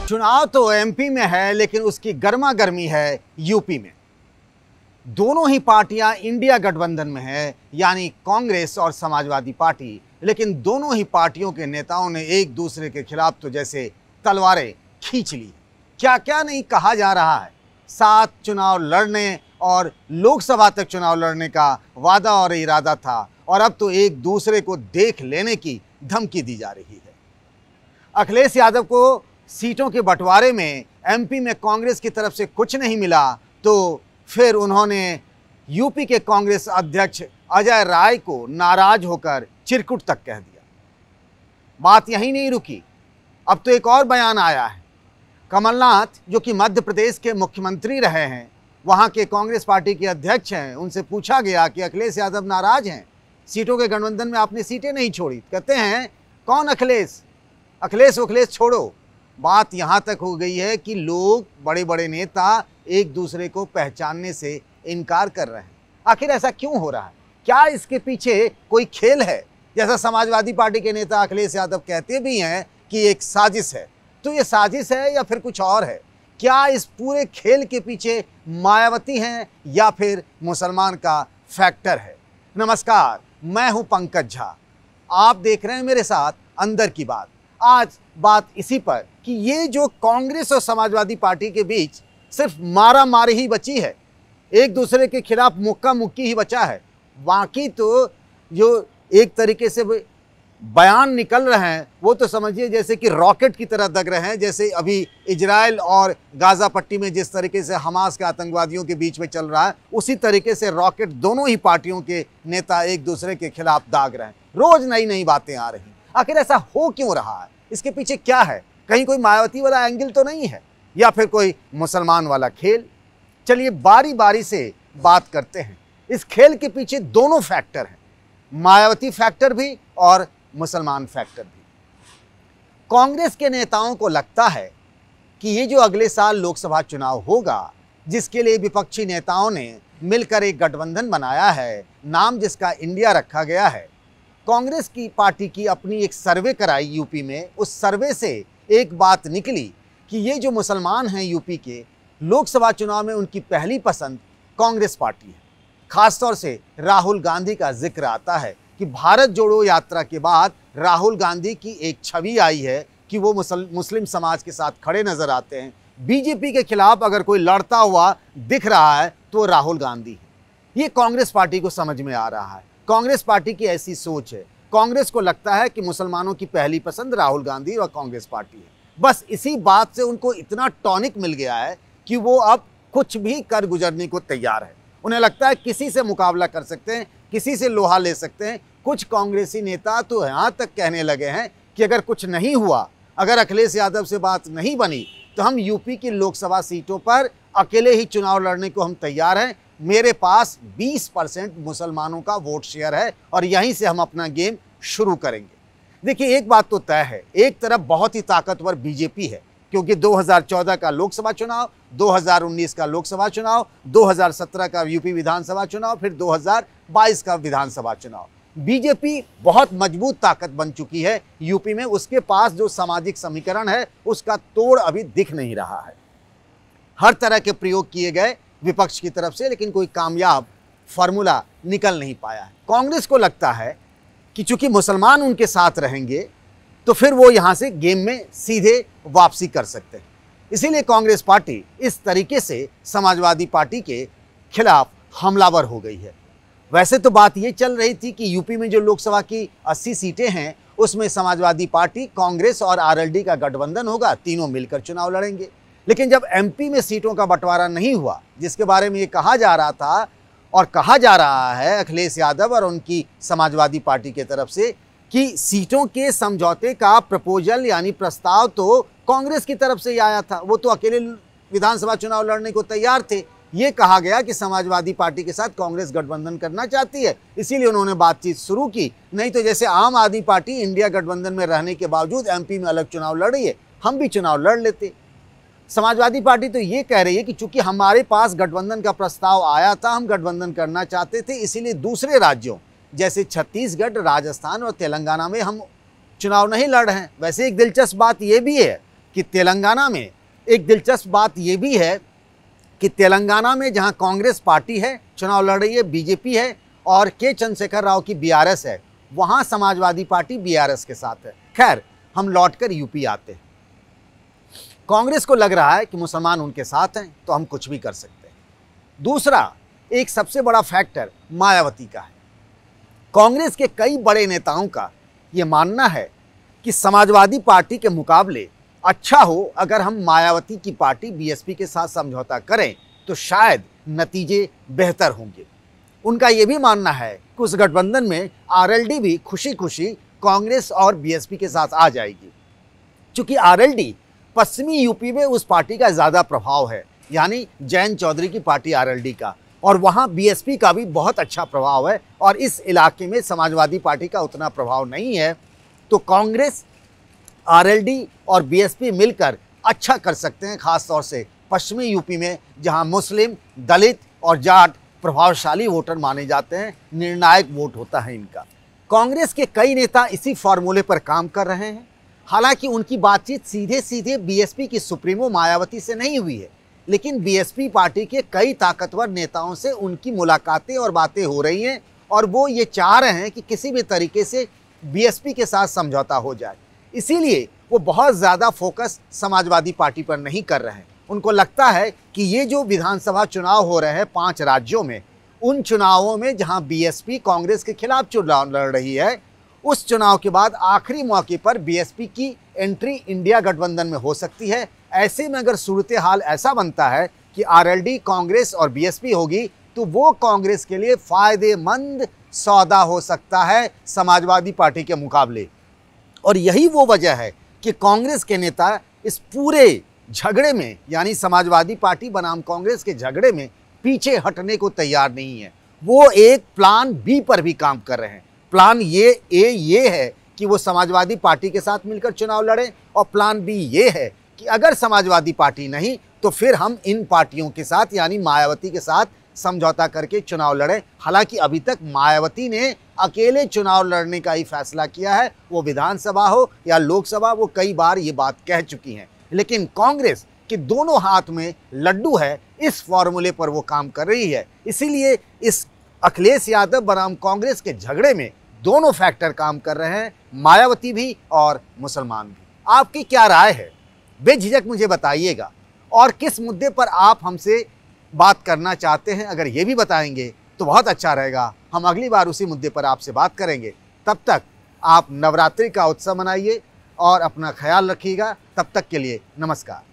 चुनाव तो एमपी में है, लेकिन उसकी गर्मा गर्मी है यूपी में। दोनों ही पार्टियां इंडिया गठबंधन में है, यानी कांग्रेस और समाजवादी पार्टी। लेकिन दोनों ही पार्टियों के नेताओं ने एक दूसरे के खिलाफ तो जैसे तलवारें खींच ली। क्या क्या नहीं कहा जा रहा है। साथ चुनाव लड़ने और लोकसभा तक चुनाव लड़ने का वादा और इरादा था, और अब तो एक दूसरे को देख लेने की धमकी दी जा रही है। अखिलेश यादव को सीटों के बंटवारे में एमपी में कांग्रेस की तरफ से कुछ नहीं मिला, तो फिर उन्होंने यूपी के कांग्रेस अध्यक्ष अजय राय को नाराज होकर चिरकुट तक कह दिया। बात यहीं नहीं रुकी, अब तो एक और बयान आया है। कमलनाथ, जो कि मध्य प्रदेश के मुख्यमंत्री रहे हैं, वहां के कांग्रेस पार्टी के अध्यक्ष हैं, उनसे पूछा गया कि अखिलेश यादव नाराज हैं, सीटों के गठबंधन में आपने सीटें नहीं छोड़ी। कहते हैं कौन अखिलेश, अखिलेश छोड़ो। बात यहां तक हो गई है कि लोग, बड़े बड़े नेता एक दूसरे को पहचानने से इनकार कर रहे हैं। आखिर ऐसा क्यों हो रहा है? क्या इसके पीछे कोई खेल है? जैसा समाजवादी पार्टी के नेता अखिलेश यादव कहते भी हैं कि एक साजिश है, तो ये साजिश है या फिर कुछ और है? क्या इस पूरे खेल के पीछे मायावती हैं या फिर मुसलमान का फैक्टर है? नमस्कार, मैं हूं पंकज झा, आप देख रहे हैं मेरे साथ अंदर की बात। आज बात इसी पर कि ये जो कांग्रेस और समाजवादी पार्टी के बीच सिर्फ मारा मारी ही बची है, एक दूसरे के खिलाफ मुक्का मुक्की ही बचा है। बाकी तो जो एक तरीके से बयान निकल रहे हैं वो तो समझिए जैसे कि रॉकेट की तरह दग रहे हैं। जैसे अभी इजराइल और गाजा पट्टी में जिस तरीके से हमास के आतंकवादियों के बीच में चल रहा है, उसी तरीके से रॉकेट दोनों ही पार्टियों के नेता एक दूसरे के खिलाफ दाग रहे हैं। रोज नई नई बातें आ रही। आखिर ऐसा हो क्यों रहा है? इसके पीछे क्या है? कहीं कोई मायावती वाला एंगल तो नहीं है, या फिर कोई मुसलमान वाला खेल? चलिए बारी बारी से बात करते हैं। इस खेल के पीछे दोनों फैक्टर हैं, मायावती फैक्टर भी और मुसलमान फैक्टर भी। कांग्रेस के नेताओं को लगता है कि ये जो अगले साल लोकसभा चुनाव होगा, जिसके लिए विपक्षी नेताओं ने मिलकर एक गठबंधन बनाया है, नाम जिसका इंडिया रखा गया है, कांग्रेस की पार्टी की अपनी एक सर्वे कराई यूपी में। उस सर्वे से एक बात निकली कि ये जो मुसलमान हैं यूपी के, लोकसभा चुनाव में उनकी पहली पसंद कांग्रेस पार्टी है। खासतौर से राहुल गांधी का जिक्र आता है कि भारत जोड़ो यात्रा के बाद राहुल गांधी की एक छवि आई है कि वो मुस्लिम समाज के साथ खड़े नजर आते हैं। बीजेपी के खिलाफ अगर कोई लड़ता हुआ दिख रहा है तो राहुल गांधी है। ये कांग्रेस पार्टी को समझ में आ रहा है। कांग्रेस पार्टी की ऐसी सोच है। कांग्रेस को लगता है कि मुसलमानों की पहली पसंद राहुल गांधी और कांग्रेस पार्टी है। बस इसी बात से उनको इतना टॉनिक मिल गया है कि वो अब कुछ भी कर गुजरने को तैयार है। उन्हें लगता है किसी से मुकाबला कर सकते हैं, किसी से लोहा ले सकते हैं। कुछ कांग्रेसी नेता तो यहाँ तक कहने लगे हैं कि अगर कुछ नहीं हुआ, अगर अखिलेश यादव से बात नहीं बनी, तो हम यूपी की लोकसभा सीटों पर अकेले ही चुनाव लड़ने को हम तैयार हैं। मेरे पास 20% मुसलमानों का वोट शेयर है और यहीं से हम अपना गेम शुरू करेंगे। देखिए, एक बात तो तय है, एक तरफ बहुत ही ताकतवर बीजेपी है, क्योंकि 2014 का लोकसभा चुनाव, 2019 का लोकसभा चुनाव, 2017 का यूपी विधानसभा चुनाव, फिर 2022 का विधानसभा चुनाव। बीजेपी बहुत मजबूत ताकत बन चुकी है यूपी में। उसके पास जो सामाजिक समीकरण है उसका तोड़ अभी दिख नहीं रहा है। हर तरह के प्रयोग किए गए विपक्ष की तरफ से, लेकिन कोई कामयाब फॉर्मूला निकल नहीं पाया है। कांग्रेस को लगता है कि चूंकि मुसलमान उनके साथ रहेंगे तो फिर वो यहाँ से गेम में सीधे वापसी कर सकते हैं। इसीलिए कांग्रेस पार्टी इस तरीके से समाजवादी पार्टी के खिलाफ हमलावर हो गई है। वैसे तो बात ये चल रही थी कि यूपी में जो लोकसभा की 80 सीटें हैं उसमें समाजवादी पार्टी, कांग्रेस और आरएलडी का गठबंधन होगा, तीनों मिलकर चुनाव लड़ेंगे। लेकिन जब एमपी में सीटों का बंटवारा नहीं हुआ, जिसके बारे में ये कहा जा रहा था और कहा जा रहा है अखिलेश यादव और उनकी समाजवादी पार्टी की तरफ से कि सीटों के समझौते का प्रपोजल यानी प्रस्ताव तो कांग्रेस की तरफ से ही आया था, वो तो अकेले विधानसभा चुनाव लड़ने को तैयार थे। ये कहा गया कि समाजवादी पार्टी के साथ कांग्रेस गठबंधन करना चाहती है, इसीलिए उन्होंने बातचीत शुरू की। नहीं तो जैसे आम आदमी पार्टी इंडिया गठबंधन में रहने के बावजूद एमपी में अलग चुनाव लड़ रही है, हम भी चुनाव लड़ लेते। समाजवादी पार्टी तो ये कह रही है कि चूंकि हमारे पास गठबंधन का प्रस्ताव आया था, हम गठबंधन करना चाहते थे, इसीलिए दूसरे राज्यों जैसे छत्तीसगढ़, राजस्थान और तेलंगाना में हम चुनाव नहीं लड़ रहे हैं। वैसे एक दिलचस्प बात यह भी है कि तेलंगाना में एक दिलचस्प बात यह भी है कि तेलंगाना में जहां कांग्रेस पार्टी है, चुनाव लड़ रही है, बीजेपी है और के चंद्रशेखर राव की बीआरएस है, वहां समाजवादी पार्टी बीआरएस के साथ है। खैर, हम लौटकर यूपी आते हैं। कांग्रेस को लग रहा है कि मुसलमान उनके साथ हैं तो हम कुछ भी कर सकते हैं। दूसरा, एक सबसे बड़ा फैक्टर मायावती का है। कांग्रेस के कई बड़े नेताओं का यह मानना है कि समाजवादी पार्टी के मुकाबले अच्छा हो अगर हम मायावती की पार्टी बीएसपी के साथ समझौता करें तो शायद नतीजे बेहतर होंगे। उनका यह भी मानना है कि उस गठबंधन में आरएलडी भी खुशी खुशी कांग्रेस और बीएसपी के साथ आ जाएगी। चूंकि आरएलडी पश्चिमी यूपी में उस पार्टी का ज़्यादा प्रभाव है, यानी जयंत चौधरी की पार्टी आरएलडी का, और वहाँ बीएसपी का भी बहुत अच्छा प्रभाव है और इस इलाके में समाजवादी पार्टी का उतना प्रभाव नहीं है। तो कांग्रेस, आरएलडी और बीएसपी मिलकर अच्छा कर सकते हैं, खास तौर से पश्चिमी यूपी में जहां मुस्लिम, दलित और जाट प्रभावशाली वोटर माने जाते हैं, निर्णायक वोट होता है इनका। कांग्रेस के कई नेता इसी फॉर्मूले पर काम कर रहे हैं। हालांकि उनकी बातचीत सीधे सीधे बीएसपी की सुप्रीमो मायावती से नहीं हुई है, लेकिन बीएसपी पार्टी के कई ताकतवर नेताओं से उनकी मुलाकातें और बातें हो रही हैं और वो ये चाह रहे हैं कि किसी भी तरीके से बीएसपी के साथ समझौता हो जाए। इसीलिए वो बहुत ज़्यादा फोकस समाजवादी पार्टी पर नहीं कर रहे हैं। उनको लगता है कि ये जो विधानसभा चुनाव हो रहे हैं 5 राज्यों में, उन चुनावों में जहां बीएसपी कांग्रेस के खिलाफ चुनाव लड़ रही है, उस चुनाव के बाद आखिरी मौके पर बीएसपी की एंट्री इंडिया गठबंधन में हो सकती है। ऐसे में अगर सूरत हाल ऐसा बनता है कि आरएलडी, कांग्रेस और बीएसपी होगी तो वो कांग्रेस के लिए फायदेमंद सौदा हो सकता है समाजवादी पार्टी के मुकाबले। और यही वो वजह है कि कांग्रेस के नेता इस पूरे झगड़े में, यानी समाजवादी पार्टी बनाम कांग्रेस के झगड़े में पीछे हटने को तैयार नहीं है। वो एक प्लान बी पर भी काम कर रहे हैं। प्लान ये है कि वो समाजवादी पार्टी के साथ मिलकर चुनाव लड़ें, और प्लान बी ये है कि अगर समाजवादी पार्टी नहीं तो फिर हम इन पार्टियों के साथ, यानी मायावती के साथ समझौता करके चुनाव लड़ें। हालांकि अभी तक मायावती ने अकेले चुनाव लड़ने का ही फैसला किया है, वो विधानसभा हो या लोकसभा, वो कई बार ये बात कह चुकी हैं। लेकिन कांग्रेस के दोनों हाथ में लड्डू है, इस फॉर्मूले पर वो काम कर रही है। इसीलिए इस अखिलेश यादव बनाम कांग्रेस के झगड़े में दोनों फैक्टर काम कर रहे हैं, मायावती भी और मुसलमान भी। आपकी क्या राय है? बेझिझक मुझे बताइएगा। और किस मुद्दे पर आप हमसे बात करना चाहते हैं, अगर ये भी बताएंगे तो बहुत अच्छा रहेगा। हम अगली बार उसी मुद्दे पर आपसे बात करेंगे। तब तक आप नवरात्रि का उत्सव मनाइए और अपना ख्याल रखिएगा। तब तक के लिए नमस्कार।